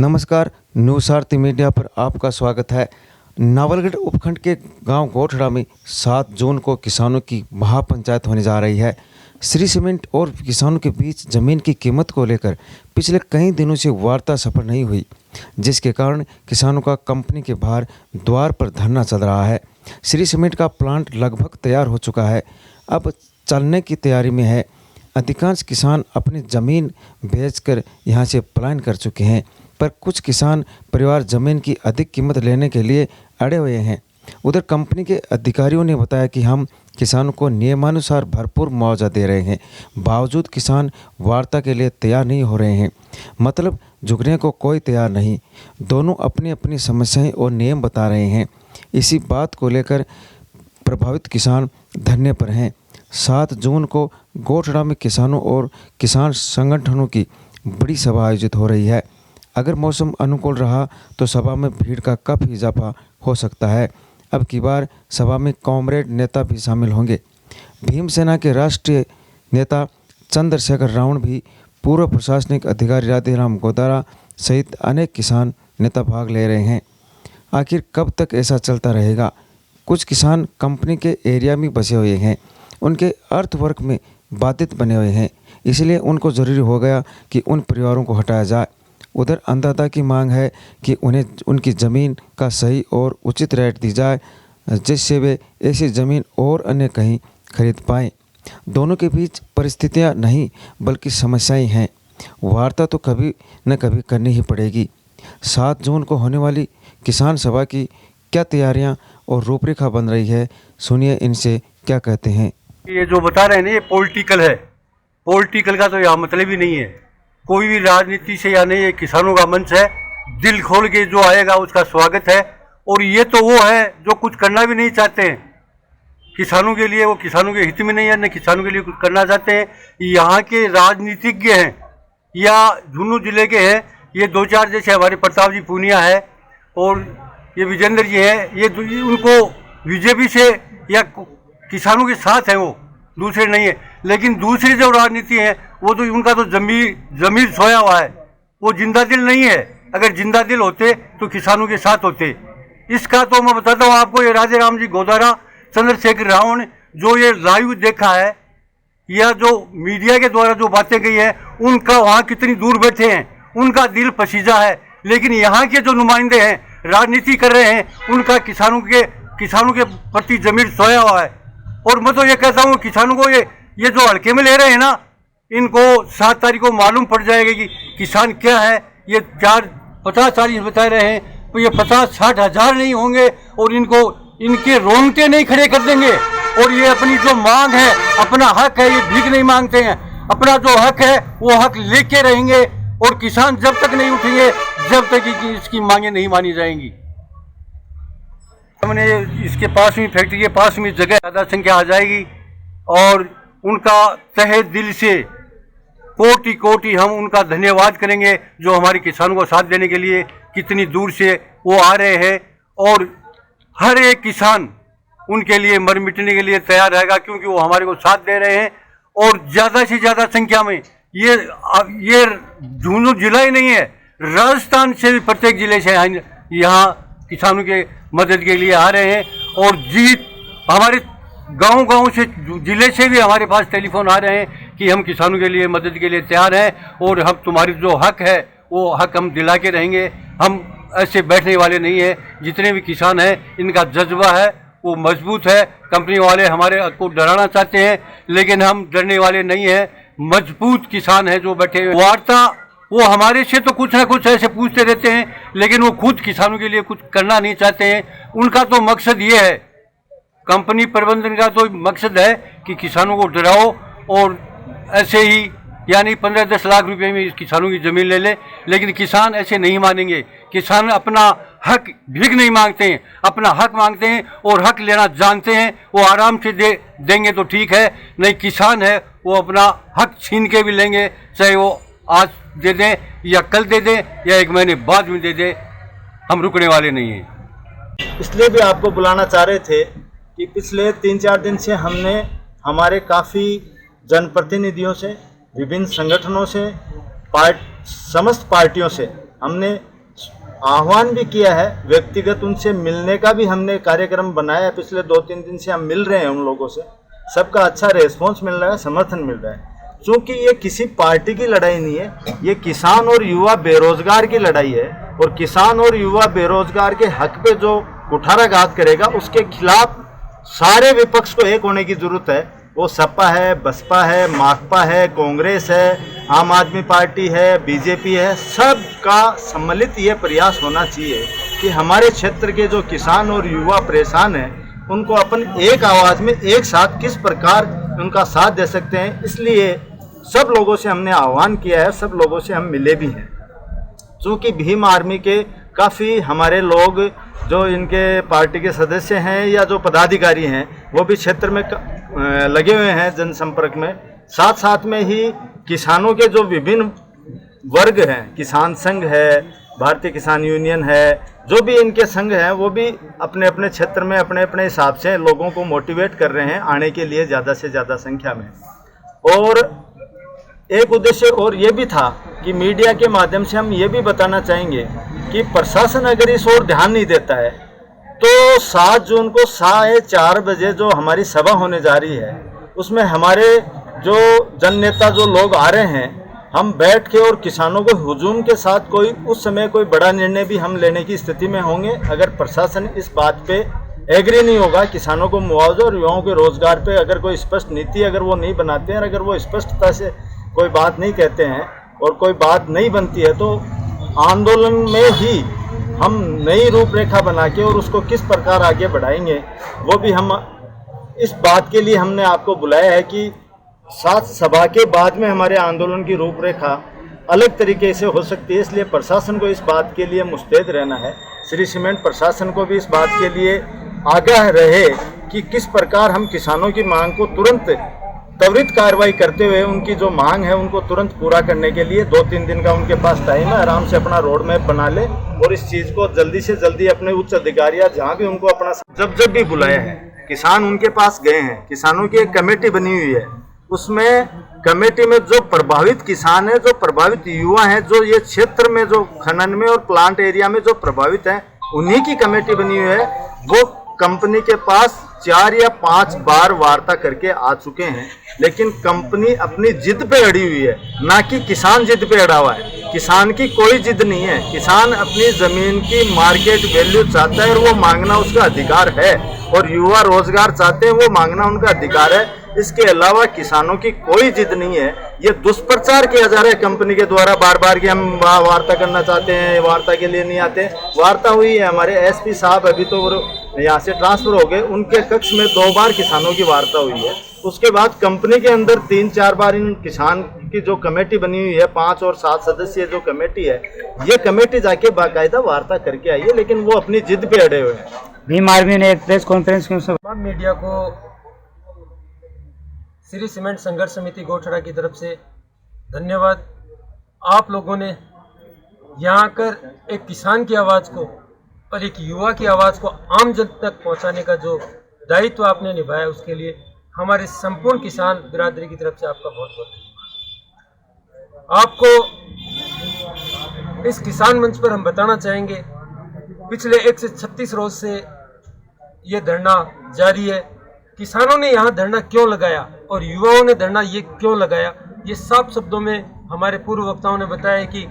नमस्कार, न्यूज़ आरती मीडिया पर आपका स्वागत है। नावलगढ़ उपखंड के गांव गोठड़ा में 7 जून को किसानों की महापंचायत होने जा रही है। श्री सीमेंट और किसानों के बीच जमीन की कीमत को लेकर पिछले कई दिनों से वार्ता सफल नहीं हुई, जिसके कारण किसानों का कंपनी के बाहर द्वार पर धरना चल रहा है। श्री सीमेंट का प्लांट लगभग तैयार हो चुका है, अब चलने की तैयारी में है। अधिकांश किसान अपनी ज़मीन बेचकर यहां से पलायन कर चुके हैं, पर कुछ किसान परिवार ज़मीन की अधिक कीमत लेने के लिए अड़े हुए हैं। उधर कंपनी के अधिकारियों ने बताया कि हम किसानों को नियमानुसार भरपूर मुआवजा दे रहे हैं, बावजूद किसान वार्ता के लिए तैयार नहीं हो रहे हैं। मतलब झुकने को कोई तैयार नहीं। दोनों अपनी अपनी समस्याएं और नियम बता रहे हैं। इसी बात को लेकर प्रभावित किसान धरने पर हैं। 7 जून को गोठड़ा में किसानों और किसान संगठनों की बड़ी सभा आयोजित हो रही है। अगर मौसम अनुकूल रहा तो सभा में भीड़ का काफ़ी इजाफा हो सकता है। अब की बार सभा में कॉमरेड नेता भी शामिल होंगे। भीमसेना के राष्ट्रीय नेता चंद्रशेखर रावण भी, पूर्व प्रशासनिक अधिकारी राधेराम गोदारा सहित अनेक किसान नेता भाग ले रहे हैं। आखिर कब तक ऐसा चलता रहेगा? कुछ किसान कंपनी के एरिया में बसे हुए हैं, उनके अर्थवर्क में बाधित बने हुए हैं, इसलिए उनको ज़रूरी हो गया कि उन परिवारों को हटाया जाए। उधर अन्नदाता की मांग है कि उन्हें उनकी ज़मीन का सही और उचित रेट दी जाए, जिससे वे ऐसी ज़मीन और अन्य कहीं खरीद पाएं। दोनों के बीच परिस्थितियां नहीं बल्कि समस्याएं हैं। वार्ता तो कभी न कभी करनी ही पड़ेगी। 7 जून को होने वाली किसान सभा की क्या तैयारियां और रूपरेखा बन रही है, सुनिए इनसे क्या कहते हैं। ये जो बता रहे हैं ना, ये पॉलिटिकल है। पॉलिटिकल का तो यहाँ मतलब ही नहीं है। कोई भी राजनीति से या नहीं, ये किसानों का मंच है। दिल खोल के जो आएगा उसका स्वागत है। और ये तो वो है जो कुछ करना भी नहीं चाहते हैं किसानों के लिए। वो किसानों के हित में नहीं है, न किसानों के लिए कुछ करना चाहते हैं। यहाँ के राजनीतिज्ञ हैं या झुंझुनू जिले के हैं, ये 2-4 जैसे हमारे प्रताप जी पूनिया है और ये विजेंद्र जी हैं, ये उनको बीजेपी से या किसानों के साथ है, वो दूसरे नहीं है। लेकिन दूसरी जो राजनीति है वो तो उनका तो जमीर सोया हुआ है, वो जिंदा दिल नहीं है। अगर जिंदा दिल होते तो किसानों के साथ होते। इसका तो मैं बताता हूँ आपको, ये राधेराम जी गोदारा, चंद्रशेखर रावण, जो ये लाइव देखा है या जो मीडिया के द्वारा जो बातें गई है, उनका वहाँ कितनी दूर बैठे हैं, उनका दिल पसीजा है। लेकिन यहाँ के जो नुमाइंदे हैं, राजनीति कर रहे हैं, उनका किसानों के प्रति जमीर सोया हुआ है। और मैं तो ये कहता हूँ किसानों को, ये जो हल्के में ले रहे हैं ना, इनको 7 तारीख को मालूम पड़ जाएगा कि किसान क्या है। ये 50-40 बता रहे हैं, तो ये 50-60 हज़ार नहीं होंगे और इनके रोंगटे नहीं खड़े कर देंगे। और ये अपनी जो मांग है, अपना हक है, ये भीख नहीं मांगते हैं। अपना जो हक है वो हक लेके रहेंगे। और किसान जब तक नहीं उठेंगे, जब तक कि इसकी मांगें नहीं मानी जाएंगी। हमने इसके पास में, फैक्ट्री के पास में जगह ज़्यादा संख्या आ जाएगी और उनका तहे दिल से कोटि कोटि हम उनका धन्यवाद करेंगे, जो हमारे किसानों को साथ देने के लिए कितनी दूर से वो आ रहे हैं। और हर एक किसान उनके लिए मर मिटने के लिए तैयार रहेगा, क्योंकि वो हमारे को साथ दे रहे हैं। और ज़्यादा से ज़्यादा संख्या में ये झुंझुनू जिला ही नहीं है, राजस्थान से भी प्रत्येक जिले से यहाँ किसानों के मदद के लिए आ रहे हैं। और जीत हमारे गांव से, जिले से भी हमारे पास टेलीफोन आ रहे हैं कि हम किसानों के लिए मदद के लिए तैयार हैं और हम तुम्हारी जो हक है वो हक हम दिला के रहेंगे। हम ऐसे बैठने वाले नहीं हैं। जितने भी किसान हैं, इनका जज्बा है वो मजबूत है। कंपनी वाले हमारे को डराना चाहते हैं, लेकिन हम डरने वाले नहीं हैं। मजबूत किसान हैं जो बैठे। वार्ता वो हमारे से तो कुछ ना कुछ ऐसे पूछते रहते हैं, लेकिन वो खुद किसानों के लिए कुछ करना नहीं चाहते हैं। उनका तो मकसद ये है, कंपनी प्रबंधन का तो मकसद है कि किसानों को डराओ और ऐसे ही यानी 15-10 लाख रुपए में इस किसानों की ज़मीन ले ले। लेकिन किसान ऐसे नहीं मानेंगे। किसान अपना हक भीख नहीं मांगते हैं, अपना हक मांगते हैं और हक लेना जानते हैं। वो आराम से देंगे तो ठीक है, नहीं किसान है वो अपना हक छीन के भी लेंगे, चाहे वो आज दे दें या कल दे दें या 1 महीने बाद में दे दें। हम रुकने वाले नहीं हैं। इसलिए भी आपको बुलाना चाह रहे थे कि पिछले 3-4 दिन से हमने हमारे काफ़ी जनप्रतिनिधियों से, विभिन्न संगठनों से, समस्त पार्टियों से हमने आह्वान भी किया है, व्यक्तिगत उनसे मिलने का भी हमने कार्यक्रम बनाया है। पिछले 2-3 दिन से हम मिल रहे हैं उन लोगों से, सबका अच्छा रेस्पॉन्स मिल रहा है, समर्थन मिल रहा है। क्योंकि ये किसी पार्टी की लड़ाई नहीं है, ये किसान और युवा बेरोजगार की लड़ाई है। और किसान और युवा बेरोजगार के हक पे जो कुठाराघात करेगा उसके खिलाफ सारे विपक्ष को एक होने की जरूरत है। वो सपा है, बसपा है, माकपा है, कांग्रेस है, आम आदमी पार्टी है, बीजेपी है, सबका सम्मिलित ये प्रयास होना चाहिए कि हमारे क्षेत्र के जो किसान और युवा परेशान हैं उनको अपन एक आवाज़ में एक साथ किस प्रकार उनका साथ दे सकते हैं। इसलिए सब लोगों से हमने आह्वान किया है, सब लोगों से हम मिले भी हैं। चूँकि भीम आर्मी के काफ़ी हमारे लोग जो इनके पार्टी के सदस्य हैं या जो पदाधिकारी हैं वो भी क्षेत्र में लगे हुए हैं जनसंपर्क में। साथ साथ में ही किसानों के जो विभिन्न वर्ग हैं, किसान संघ है, भारतीय किसान यूनियन है, जो भी इनके संघ हैं वो भी अपने अपने क्षेत्र में अपने अपने हिसाब से लोगों को मोटिवेट कर रहे हैं आने के लिए ज़्यादा से ज़्यादा संख्या में। और एक उद्देश्य और ये भी था कि मीडिया के माध्यम से हम ये भी बताना चाहेंगे कि प्रशासन अगर इस ओर ध्यान नहीं देता है तो 7 जून को 4:30 बजे जो हमारी सभा होने जा रही है उसमें हमारे जो जननेता जो लोग आ रहे हैं, हम बैठ के और किसानों को हुजूम के साथ कोई उस समय कोई बड़ा निर्णय भी हम लेने की स्थिति में होंगे अगर प्रशासन इस बात पे एग्री नहीं होगा। किसानों को मुआवजा और युवाओं के रोजगार पे अगर कोई स्पष्ट नीति अगर वो नहीं बनाते हैं और अगर वो स्पष्टता से कोई बात नहीं कहते हैं और कोई बात नहीं बनती है तो आंदोलन में ही हम नई रूपरेखा बना के और उसको किस प्रकार आगे बढ़ाएंगे वो भी हम इस बात के लिए हमने आपको बुलाया है कि साथ सभा के बाद में हमारे आंदोलन की रूपरेखा अलग तरीके से हो सकती है। इसलिए प्रशासन को इस बात के लिए मुस्तैद रहना है। श्री सीमेंट प्रशासन को भी इस बात के लिए आगाह रहे कि किस प्रकार हम किसानों की मांग को तुरंत त्वरित कार्रवाई करते हुए उनकी जो मांग है उनको तुरंत पूरा करने के लिए 2-3 दिन का उनके पास टाइम है, आराम से अपना रोड मैप बना ले और इस चीज़ को जल्दी से जल्दी अपने उच्च अधिकारी या जहाँ भी उनको अपना जब भी बुलाया है किसान उनके पास गए हैं। किसानों की एक कमेटी बनी हुई है, उसमें कमेटी में जो प्रभावित किसान है, जो प्रभावित युवा हैं, जो ये क्षेत्र में जो खनन में और प्लांट एरिया में जो प्रभावित हैं उन्हीं की कमेटी बनी हुई है। वो कंपनी के पास 4 या 5 बार वार्ता करके आ चुके हैं, लेकिन कंपनी अपनी जिद पे अड़ी हुई है, ना कि किसान जिद पे अड़ा हुआ है। किसान की कोई जिद नहीं है, किसान अपनी जमीन की मार्केट वैल्यू चाहता है और वो मांगना उसका अधिकार है, और युवा रोजगार चाहते हैं वो मांगना उनका अधिकार है। इसके अलावा किसानों की कोई जिद नहीं है। ये दुष्प्रचार किया जा रहा है कंपनी के द्वारा बार बार कि हम वार्ता करना चाहते हैं, वार्ता के लिए नहीं आते। वार्ता हुई है, हमारे एसपी साहब अभी तो यहाँ से ट्रांसफर हो गए, उनके कक्ष में 2 बार किसानों की वार्ता हुई है। उसके बाद कंपनी के अंदर 3-4 बार इन किसान की जो कमेटी बनी हुई है, 5 और 7 सदस्यीय जो कमेटी है, ये कमेटी जाके बाकायदा वार्ता करके आई है, लेकिन वो अपनी जिद पे अड़े हुए हैं। भीम आर्मी ने एक प्रेस कॉन्फ्रेंस में तमाम मीडिया को श्री सीमेंट संघर्ष समिति गोठड़ा की तरफ से धन्यवाद। आप लोगों ने यहाँ आकर एक किसान की आवाज़ को और एक युवा की आवाज़ को आम जन तक पहुँचाने का जो दायित्व आपने निभाया, उसके लिए हमारे संपूर्ण किसान बिरादरी की तरफ से आपका बहुत बहुत धन्यवाद। आपको इस किसान मंच पर हम बताना चाहेंगे, पिछले 136 रोज से ये धरना जारी है। किसानों ने यहाँ धरना क्यों लगाया और युवाओं ने धरना ये क्यों लगाया, ये साफ शब्दों में हमारे पूर्व वक्ताओं ने बताया कि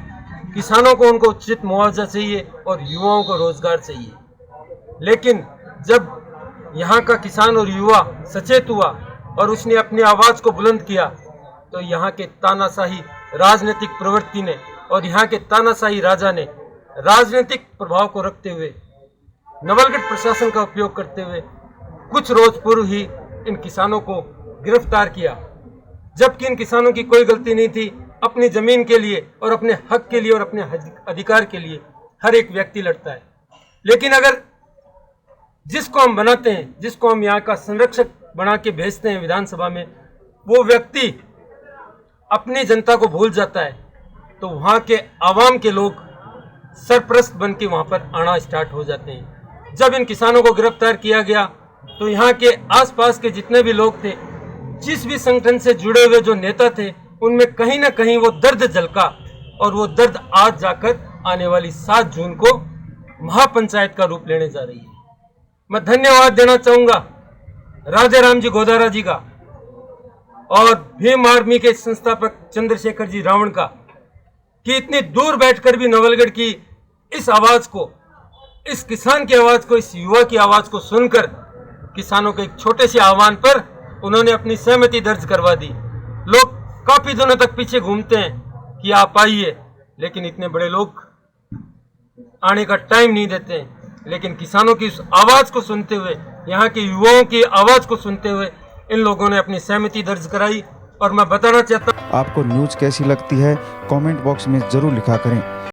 किसानों को उनको उचित मुआवजा चाहिए और युवाओं को रोजगार चाहिए। लेकिन जब यहाँ का किसान और युवा सचेत हुआ और उसने अपनी आवाज़ को बुलंद किया, तो यहाँ के तानाशाही राजनीतिक प्रवृत्ति ने और यहाँ के तानाशाही राजा ने राजनीतिक प्रभाव को रखते हुए नवलगढ़ प्रशासन का उपयोग करते हुए कुछ रोज पूर्व ही इन किसानों को गिरफ्तार किया, जबकि इन किसानों की कोई गलती नहीं थी। अपनी जमीन के लिए और अपने हक के लिए और अपने अधिकार के लिए हर एक व्यक्ति लड़ता है, लेकिन अगर जिसको हम बनाते हैं, जिसको हम यहाँ का संरक्षक बना के भेजते हैं विधानसभा में, वो व्यक्ति अपनी जनता को भूल जाता है, तो वहाँ के आवाम के लोग सरप्रस्त बन के वहाँ पर आना स्टार्ट हो जाते हैं। जब इन किसानों को गिरफ्तार किया गया तो यहाँ के आसपास के जितने भी लोग थे, जिस भी संगठन से जुड़े हुए जो नेता थे, उनमें कहीं ना कहीं वो दर्द झलका और वो दर्द आज जाकर आने वाली 7 जून को महापंचायत का रूप लेने जा रही है। मैं धन्यवाद देना चाहूंगा राधे राम जी गोदारा जी का और भीम आर्मी के संस्थापक चंद्रशेखर जी रावण का, कि इतनी दूर बैठकर भी नवलगढ़ की इस आवाज को, इस किसान की आवाज को, इस युवा की आवाज को सुनकर किसानों के एक छोटे से आह्वान पर उन्होंने अपनी सहमति दर्ज करवा दी। लोग काफी दिनों तक पीछे घूमते हैं कि आप आइए, लेकिन इतने बड़े लोग आने का टाइम नहीं देते हैं। लेकिन किसानों की उस आवाज को सुनते हुए, यहाँ के युवाओं की आवाज को सुनते हुए इन लोगों ने अपनी सहमति दर्ज कराई। और मैं बताना चाहता हूँ, आपको न्यूज़ कैसी लगती है कमेंट बॉक्स में ज़रूर लिखा करें।